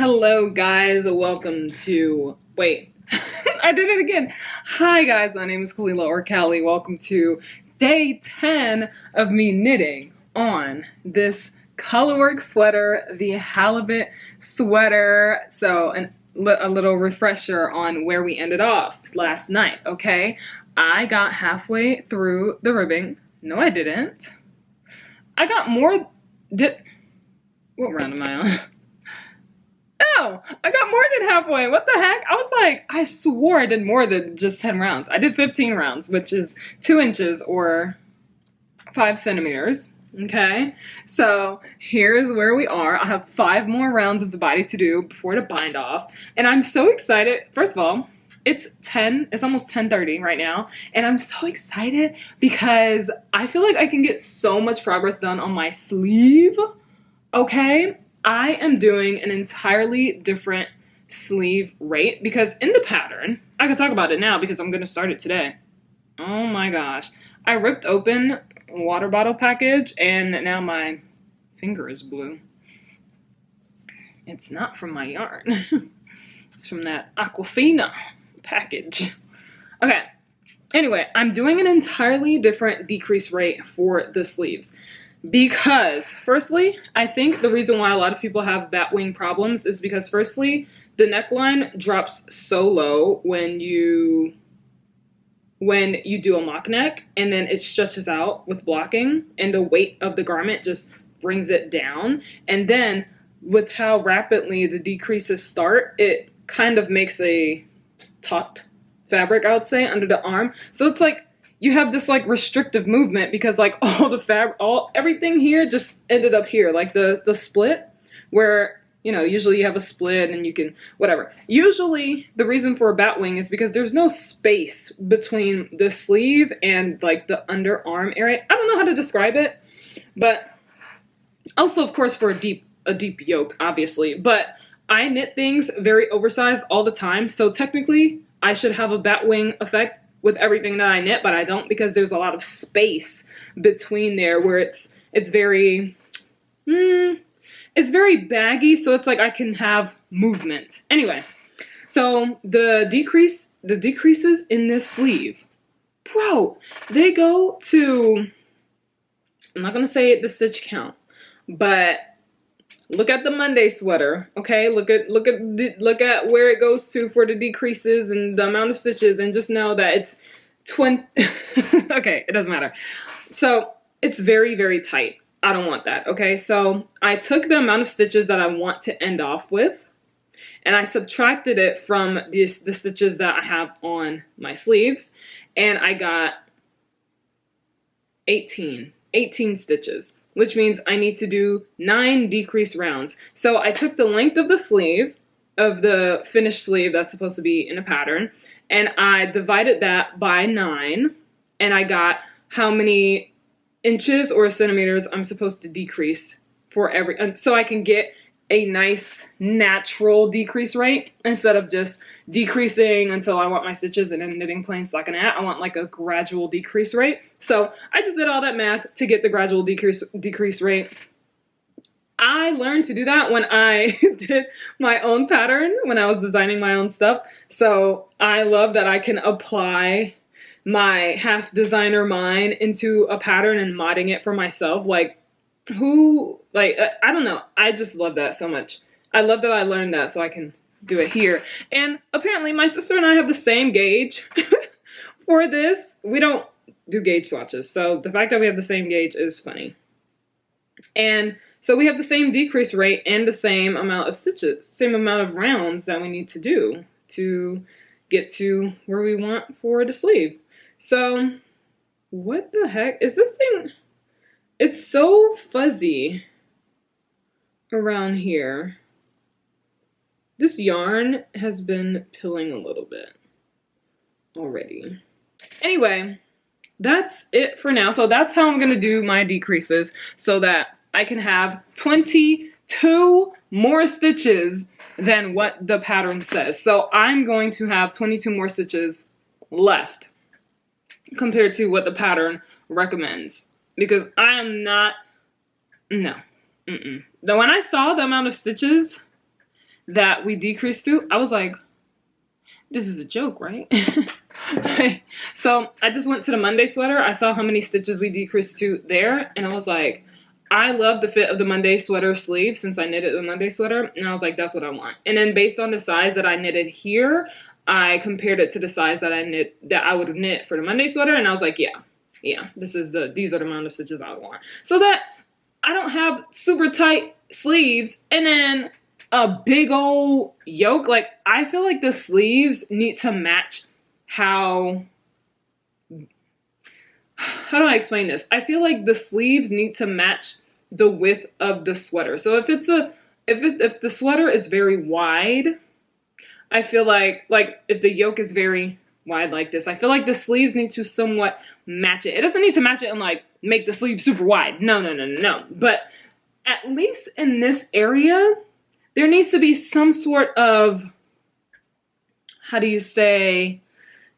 Hello guys, welcome to, wait, I did it again. Hi guys, my name is Kalila or Callie. Welcome to day 10 of me knitting on this colorwork sweater, the halibut sweater. So a little refresher on where we ended off last night, okay? I got halfway through the ribbing. No, I didn't. I got more, what round am I on? Oh, I got more than halfway. What the heck? I was like, I swore I did more than just 10 rounds. I did 15 rounds, which is 2 inches or 5 centimeters. Okay, so here's where we are. I have 5 more rounds of the body to do before the bind off. And I'm so excited. First of all, it's almost 10:30 right now. And I'm so excited because I feel like I can get so much progress done on my sleeve. Okay. I am doing an entirely different sleeve rate because in the pattern, I can talk about it now because I'm going to start it today. Oh my gosh. I ripped open a water bottle package and now my finger is blue. It's not from my yarn. It's from that Aquafina package. Okay. Anyway, I'm doing an entirely different decrease rate for the sleeves. Because, firstly, I think the reason why a lot of people have batwing problems is because, firstly, the neckline drops so low when you do a mock neck, and then it stretches out with blocking, and the weight of the garment just brings it down. And then, with how rapidly the decreases start, it kind of makes a taut fabric, I would say, under the arm. So it's like, you have this like restrictive movement because like all the fabric, everything here just ended up here. Like the split where, you know, usually you have a split and you can, whatever. Usually the reason for a batwing is because there's no space between the sleeve and like the underarm area. I don't know how to describe it, but also of course for a deep yoke, obviously, but I knit things very oversized all the time. So technically I should have a batwing effect with everything that I knit, but I don't because there's a lot of space between there where it's very, it's very baggy, so it's like I can have movement. Anyway, so the decreases in this sleeve, bro, they go to, I'm not gonna say the stitch count, but look at the Monday sweater, okay? Look at where it goes to for the decreases and the amount of stitches, and just know that it's 20. Okay, it doesn't matter. So it's very, very tight. I don't want that, okay? So I took the amount of stitches that I want to end off with, and I subtracted it from the stitches that I have on my sleeves, and I got 18 stitches. Which means I need to do 9 decrease rounds. So I took the length of the sleeve, of the finished sleeve that's supposed to be in a pattern, and I divided that by 9, and I got how many inches or centimeters I'm supposed to decrease for every, so I can get a nice natural decrease rate instead of just decreasing until I want my stitches and then knitting plain stockinette. I want like a gradual decrease rate. So I just did all that math to get the gradual decrease rate. I learned to do that when I did my own pattern, when I was designing my own stuff. So I love that I can apply my half designer mind into a pattern and modding it for myself. Like, I don't know. I just love that so much. I love that I learned that so I can do it here. And apparently my sister and I have the same gauge for this. We don't do gauge swatches, so the fact that we have the same gauge is funny. And so we have the same decrease rate and the same amount of stitches, same amount of rounds that we need to do to get to where we want for the sleeve. So what the heck is this thing? It's so fuzzy around here. This yarn has been pilling a little bit already. Anyway, that's it for now. So that's how I'm going to do my decreases so that I can have 22 more stitches than what the pattern says. So I'm going to have 22 more stitches left compared to what the pattern recommends. Because I am not, no. When I saw the amount of stitches that we decreased to, I was like, this is a joke, right? So I just went to the Monday sweater. I saw how many stitches we decreased to there, and I was like, I love the fit of the Monday sweater sleeve since I knitted the Monday sweater, and I was like, that's what I want. And then based on the size that I knitted here, I compared it to the size that I would have knit for the Monday sweater, and I was like, yeah, these are the amount of stitches I want. So that I don't have super tight sleeves and then a big old yoke. Like, I feel like the sleeves need to match how do I explain this? I feel like the sleeves need to match the width of the sweater. So if the sweater is very wide, I feel like if the yoke is very wide like this, I feel like the sleeves need to somewhat match it. It doesn't need to match it and like make the sleeve super wide. No. But at least in this area, there needs to be some sort of, how do you say,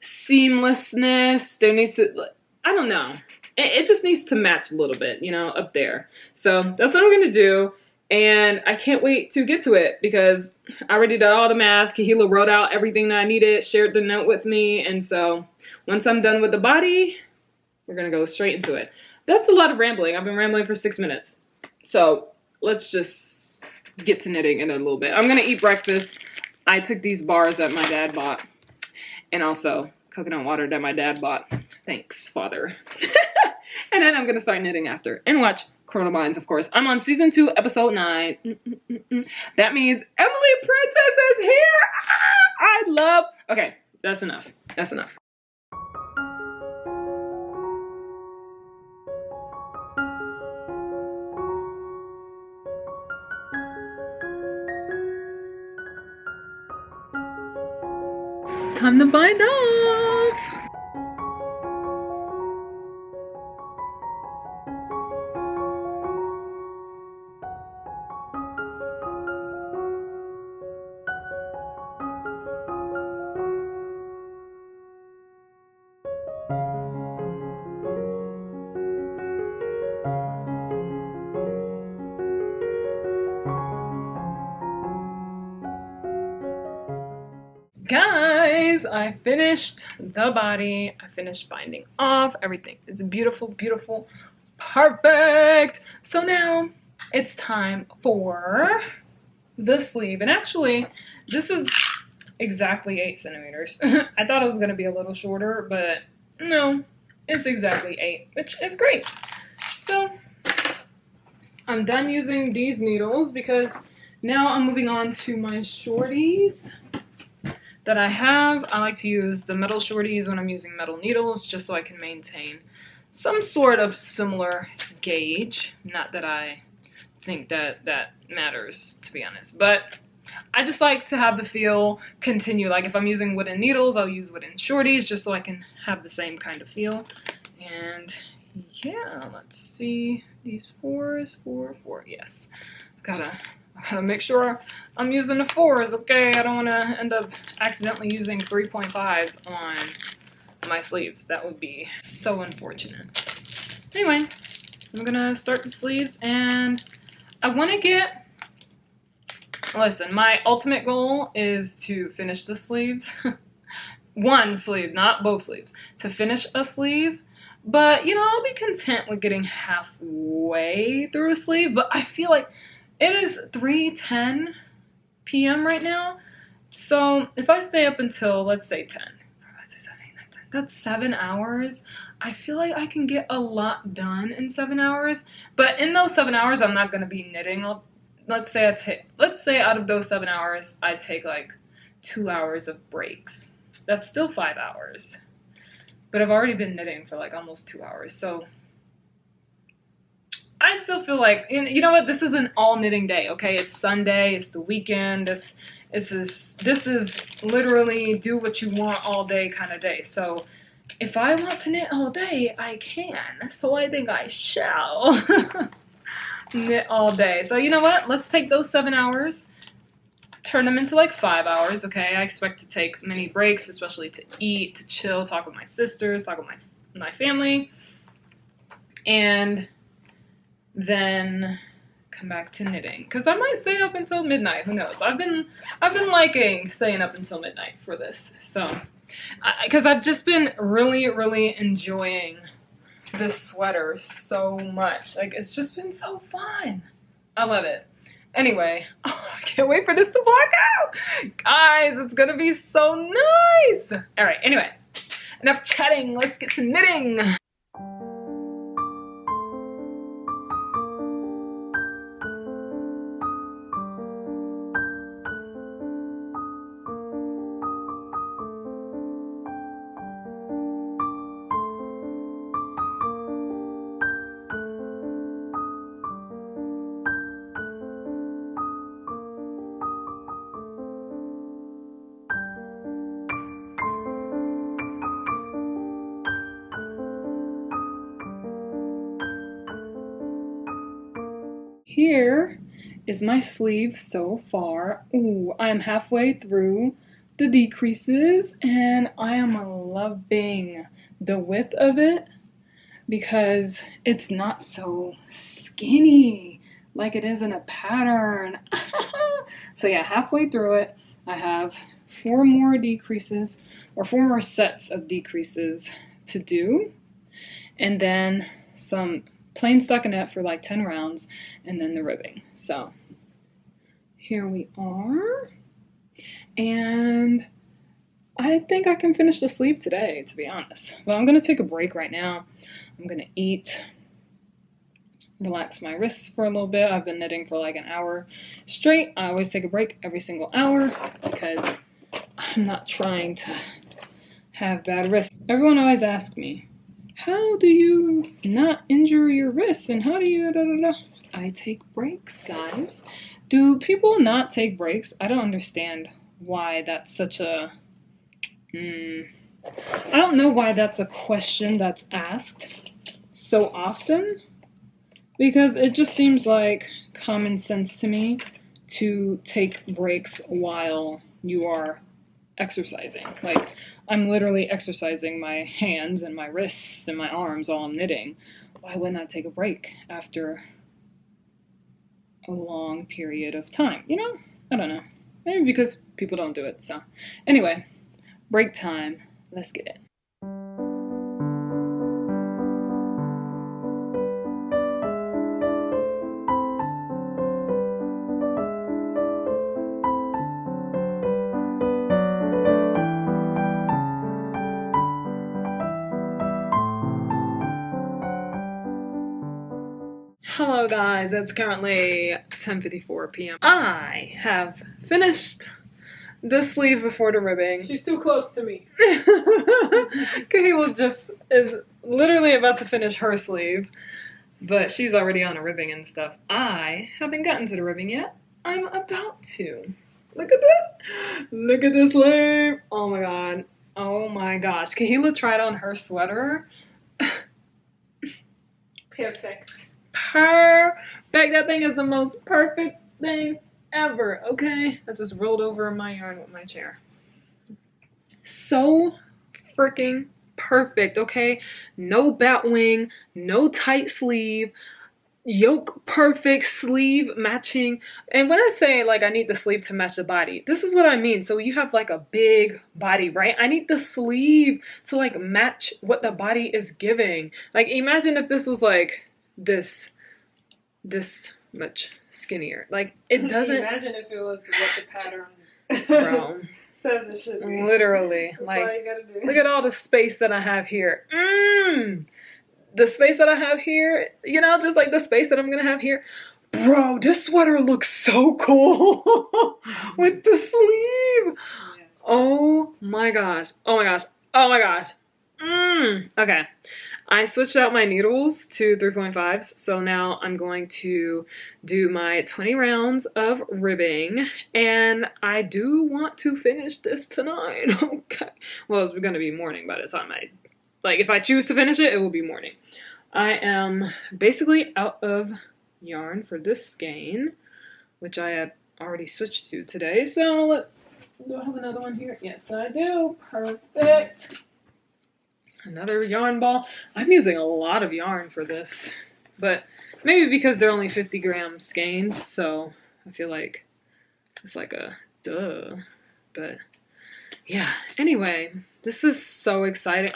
seamlessness. There needs to, I don't know. It just needs to match a little bit, you know, up there. So that's what I'm going to do. And I can't wait to get to it because I already did all the math. Kahila wrote out everything that I needed, shared the note with me. And so once I'm done with the body, we're going to go straight into it. That's a lot of rambling. I've been rambling for 6 minutes. So let's just get to knitting in a little bit. I'm going to eat breakfast. I took these bars that my dad bought and also coconut water that my dad bought. Thanks, Father. And then I'm going to start knitting after and watch Chrono Minds, of course. I'm on season 2, episode 9. That means Emily Princess is here. I love. Okay, that's enough. That's enough. Time to bind off. Guys, I finished the body. I finished binding off. Everything is beautiful, beautiful, perfect. So now it's time for the sleeve. And actually, this is exactly 8 centimeters. I thought it was going to be a little shorter, but no, it's exactly 8, which is great. So I'm done using these needles because now I'm moving on to my shorties that I have. I like to use the metal shorties when I'm using metal needles just so I can maintain some sort of similar gauge. Not that I think that matters, to be honest, but I just like to have the feel continue. Like if I'm using wooden needles, I'll use wooden shorties just so I can have the same kind of feel. And yeah, let's see, these 4s, 4, 4, yes. I gotta make sure I'm using the 4s, okay? I don't want to end up accidentally using 3.5s on my sleeves. That would be so unfortunate. Anyway, I'm gonna start the sleeves, and I want to get, listen, my ultimate goal is to finish the sleeves. One sleeve, not both sleeves. To finish a sleeve. But, you know, I'll be content with getting halfway through a sleeve. But I feel like it is 3:10 p.m. right now. So if I stay up until, let's say 10. That's 7 hours. I feel like I can get a lot done in 7 hours. But in those 7 hours, I'm not going to be knitting. Let's say out of those 7 hours, I take like 2 hours of breaks. That's still 5 hours. But I've already been knitting for like almost 2 hours. So I still feel like, you know what, this is an all knitting day, okay? It's Sunday, it's the weekend, this is literally do what you want all day kind of day. So if I want to knit all day, I can. So I think I shall knit all day. So you know what, let's take those 7 hours, turn them into like 5 hours, okay? I expect to take many breaks, especially to eat, to chill, talk with my sisters, talk with my family, and then come back to knitting, because I might stay up until midnight. Who knows? I've been liking staying up until midnight for this. So, because I've just been really enjoying this sweater so much. Like, it's just been so fun. I love it. Anyway, oh, I can't wait for this to block out. Guys, it's gonna be so nice. All right, anyway, enough chatting. Let's get to knitting. Here is my sleeve so far. Ooh, I'm halfway through the decreases and I am loving the width of it because it's not so skinny like it is in a pattern. So yeah, halfway through it, I have 4 more decreases, or 4 more sets of decreases to do, and then some plain stockinette for like 10 rounds, and then the ribbing. So here we are, and I think I can finish the sleeve today, to be honest. But I'm gonna take a break right now. I'm gonna eat, relax my wrists for a little bit. I've been knitting for like an hour straight. I always take a break every single hour because I'm not trying to have bad wrists. Everyone always asks me, how do you not injure your wrists and how do you I take breaks, guys. Do people not take breaks? I don't understand why that's such a I don't know why that's a question that's asked so often, because it just seems like common sense to me to take breaks while you are exercising. Like, I'm literally exercising my hands and my wrists and my arms while I'm knitting. Why wouldn't I take a break after a long period of time? You know? I don't know. Maybe because people don't do it. So anyway, break time. Let's get it. Hello guys, it's currently 10:54 p.m. I have finished the sleeve before the ribbing. She's too close to me. Kahila just is literally about to finish her sleeve, but she's already on a ribbing and stuff. I haven't gotten to the ribbing yet. I'm about to. Look at that. Look at this sleeve. Oh my god. Oh my gosh. Kahila tried on her sweater. Perfect. Perfect. That thing is the most perfect thing ever. Okay, I just rolled over my yarn with my chair. So freaking perfect. Okay, no bat wing, no tight sleeve, yoke perfect, sleeve matching. And when I say like I need the sleeve to match the body, this is what I mean. So you have like a big body, right? I need the sleeve to like match what the body is giving. Like, imagine if this was like this much skinnier. Like, it doesn't. Imagine if it was what the pattern Bro, says it should be. literally. That's Like, all you gotta do. look at all the space that I have here. The space that I have here, you know, just like the space that I'm gonna have here. Bro, this sweater looks so cool with the sleeve. Yes. Oh my gosh. Oh my gosh. Oh my gosh. Okay. I switched out my needles to 3.5s, so now I'm going to do my 20 rounds of ribbing, and I do want to finish this tonight. Okay. Well, it's going to be morning by the time if I choose to finish it, it will be morning. I am basically out of yarn for this skein, which I had already switched to today, so do I have another one here? Yes, I do. Perfect. Another yarn ball. I'm using a lot of yarn for this, but Maybe because they're only 50-gram skeins, so I feel like it's like a duh. But yeah, anyway, this is so exciting.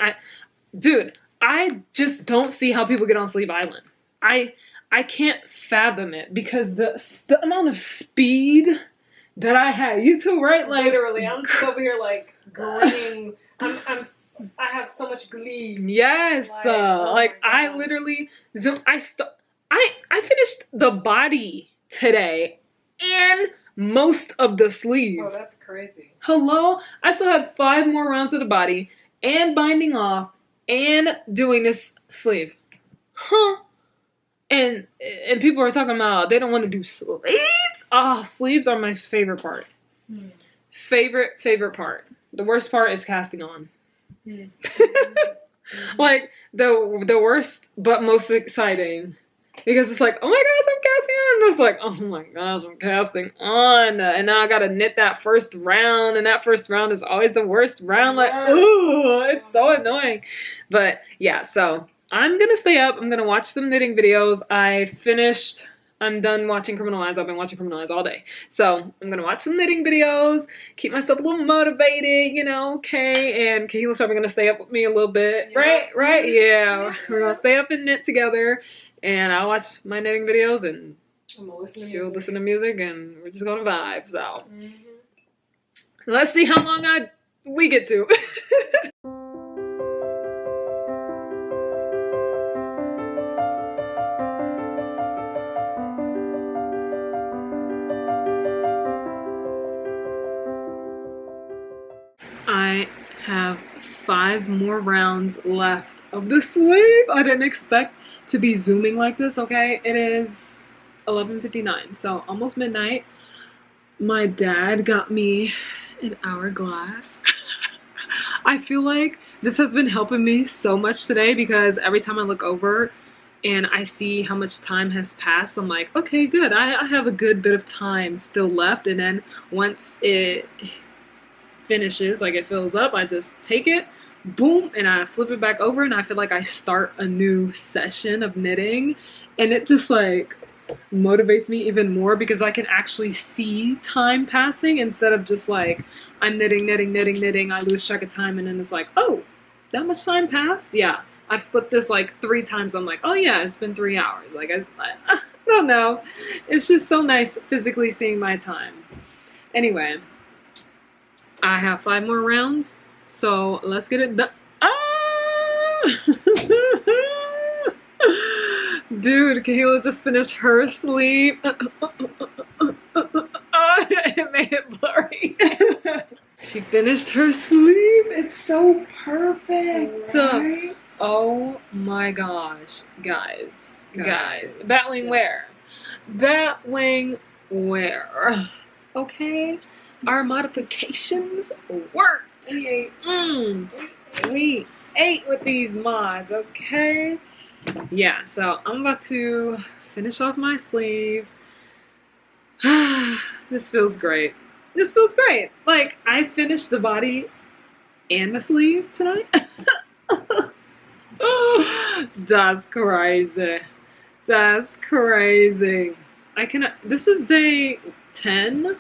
Dude, I just don't see how people get on Sleep Island. I can't fathom it because the amount of speed that I had. You too, right? Like literally, I'm just over here like grinning. I have so much glee. Yes, like oh I literally I finished the body today and most of the sleeve. Oh, that's crazy. Hello, I still had 5 more rounds of the body and binding off and doing this sleeve. Huh? And people are talking about they don't want to do sleeves. Oh, sleeves are my favorite part. Favorite part. The worst part is casting on. Like the worst but most exciting. Because it's like, oh my gosh, I'm casting on. And it's like, oh my gosh, I'm casting on. And now I gotta knit that first round. And that first round is always the worst round. Like, ooh, it's so annoying. But yeah, so I'm gonna stay up. I'm gonna watch some knitting videos. I'm done watching Criminal Minds. I've been watching Criminal Minds all day. So I'm gonna watch some knitting videos, keep myself a little motivated, you know, okay. And Kahila's probably gonna stay up with me a little bit. Yeah. Right? Yeah. We're gonna stay up and knit together. And I'll watch my knitting videos and she'll listen to music and we're just gonna vibe. So let's see how long we get to. I have 5 more rounds left of the sleeve. I didn't expect to be zooming like this, okay? It is 11:59, so almost midnight. My dad got me an hourglass. I feel like this has been helping me so much today because every time I look over and I see how much time has passed, I'm like, okay, good. I have a good bit of time still left. And then once it finishes, like it fills up, I just take it, boom, and I flip it back over and I feel like I start a new session of knitting, and it just like motivates me even more because I can actually see time passing instead of just like I'm knitting, I lose track of time and then it's like, oh, that much time passed? Yeah. I've flipped this like 3 times. I'm like, oh yeah, it's been 3 hours. Like I don't know. It's just so nice physically seeing my time. Anyway, I have 5 more rounds, so let's get it done. Ah! Dude, Kahila just finished her sleeve. It made it blurry. She finished her sleeve. It's so perfect. Right? Oh my gosh, guys. Battling wear. Okay. Our modifications worked. We ate with these mods, okay? Yeah, so I'm about to finish off my sleeve. This feels great. Like, I finished the body and the sleeve tonight. That's crazy. This is day 10.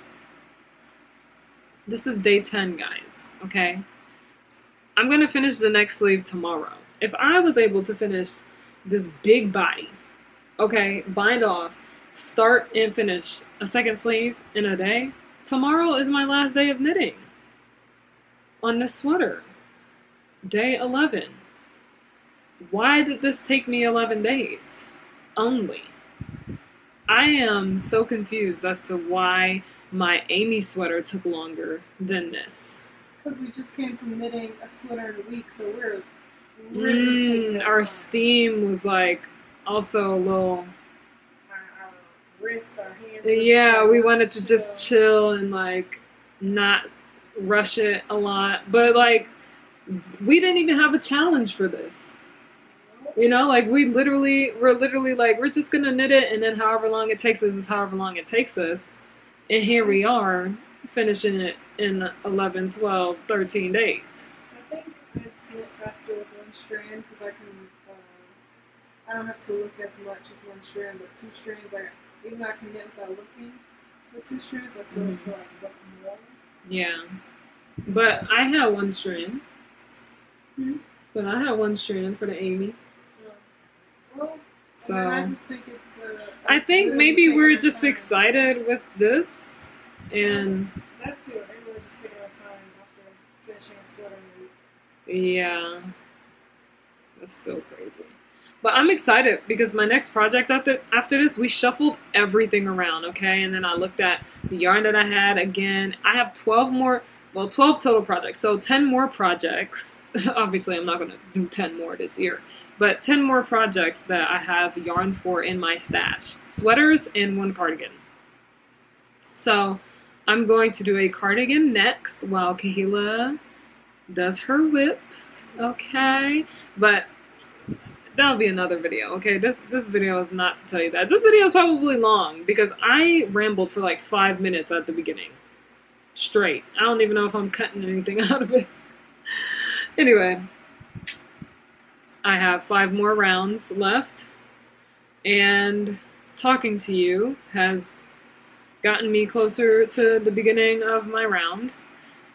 This is day 10, guys, okay? I'm gonna finish the next sleeve tomorrow. If I was able to finish this big body, okay, bind off, start and finish a second sleeve in a day, tomorrow is my last day of knitting on this sweater. Day 11. Why did this take me 11 days only? I am so confused as to why my Amy sweater took longer than this. Because we just came from knitting a sweater in a week, so we're really our steam was like also a little. Our wrists, our hands. Yeah, we wanted to just chill and like not rush it a lot, but like we didn't even have a challenge for this. You know, like we're literally like we're just gonna knit it, and then however long it takes us is however long it takes us. And here we are, finishing it in 11, 12, 13 days. I think I just knit faster with one strand because I don't have to look as much with one strand, but two strands, like, even though I can knit without looking with two strands, I still have to like look more. Yeah. But I have one strand. But I have one strand for the Amy. Well, So I just think it's. I think maybe we're just excited with this, and that too. Maybe we're just taking our time after finishing a sweater. yeah, that's still crazy. But I'm excited because my next project after this, we shuffled everything around, okay? And then I looked at the yarn that I had again. I have 12 more, well, 12 total projects. So 10 more projects. Obviously, I'm not going to do 10 more this year. But 10 more projects that I have yarn for in my stash. Sweaters and one cardigan. So I'm going to do a cardigan next while Kahila does her whips, okay? But that'll be another video, okay? This video is not to tell you that. This video is probably long because I rambled for like 5 minutes at the beginning. Straight. I don't even know if I'm cutting anything out of it. Anyway, I have 5 more rounds left, and talking to you has gotten me closer to the beginning of my round.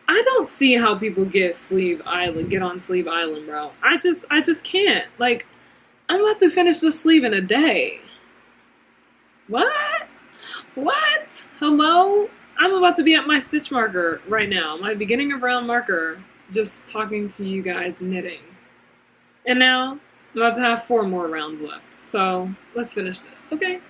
I don't see how people get on Sleeve Island, bro. I just can't. Like, I'm about to finish the sleeve in a day. What? What? Hello? I'm about to be at my stitch marker right now. My beginning of round marker. Just talking to you guys knitting. And now, I'm about to have 4 more rounds left. So, let's finish this, okay?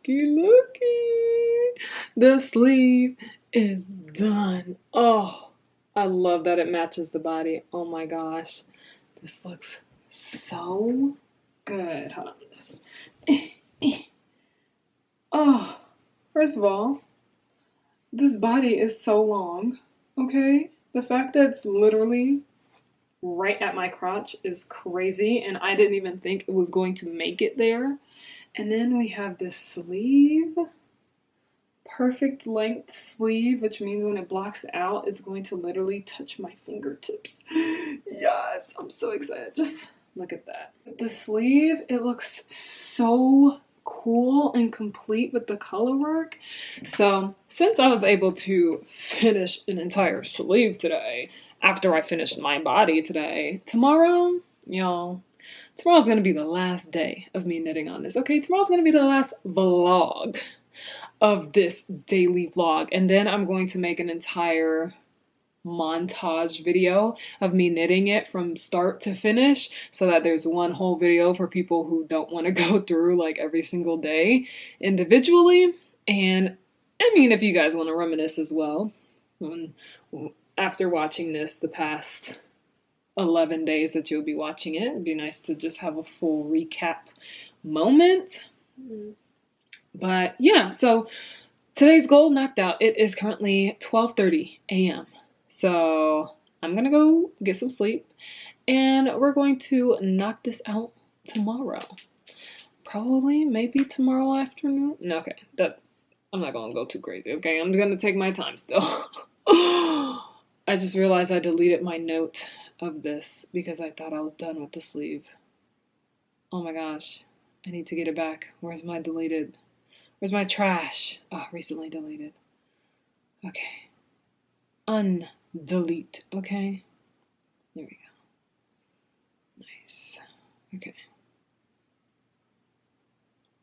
Looky. The sleeve is done. Oh, I love that it matches the body. Oh my gosh. This looks so good. Hold on. Just... Oh, first of all, this body is so long, okay? The fact that it's literally right at my crotch is crazy, and I didn't even think it was going to make it there. And then we have this sleeve, perfect length sleeve, which means when it blocks out, it's going to literally touch my fingertips. Yes, I'm so excited. Just look at that. With the sleeve, it looks so cool and complete with the color work. So since I was able to finish an entire sleeve today, after I finished my body today, tomorrow, y'all, tomorrow's going to be the last day of me knitting on this, okay? Tomorrow's going to be the last vlog of this daily vlog. And then I'm going to make an entire montage video of me knitting it from start to finish so that there's one whole video for people who don't want to go through like every single day individually. And I mean, if you guys want to reminisce as well, after watching this the past 11 days that you'll be watching it, it'd be nice to just have a full recap moment. But yeah, so today's goal knocked out. It is currently 12:30 a.m. So I'm gonna go get some sleep, and we're going to knock this out tomorrow. Probably, maybe tomorrow afternoon. No, okay, I'm not gonna go too crazy, okay? I'm gonna take my time still. I just realized I deleted my note of this because I thought I was done with the sleeve. Oh my gosh, I need to get it back. Where's my trash? Oh, recently deleted. Okay. Undelete, okay? There we go. Nice. Okay.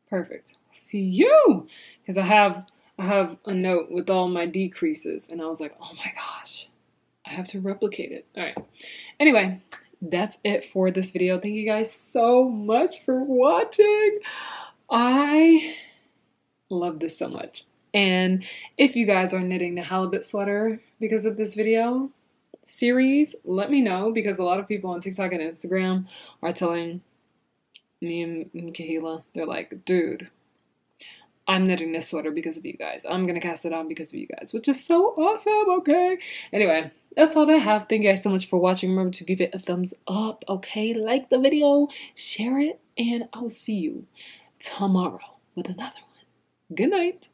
Perfect. Phew! Because I have a note with all my decreases, and I was like, oh my gosh, I have to replicate it. All right. Anyway, that's it for this video. Thank you guys so much for watching. I love this so much. And if you guys are knitting the halibut sweater because of this video series, let me know, because a lot of people on TikTok and Instagram are telling me and Kahila, they're like, dude, I'm knitting this sweater because of you guys. I'm gonna cast it on because of you guys, which is so awesome, okay? Anyway, that's all I have. Thank you guys so much for watching. Remember to give it a thumbs up, okay? Like the video, share it, and I'll see you tomorrow with another one. Good night.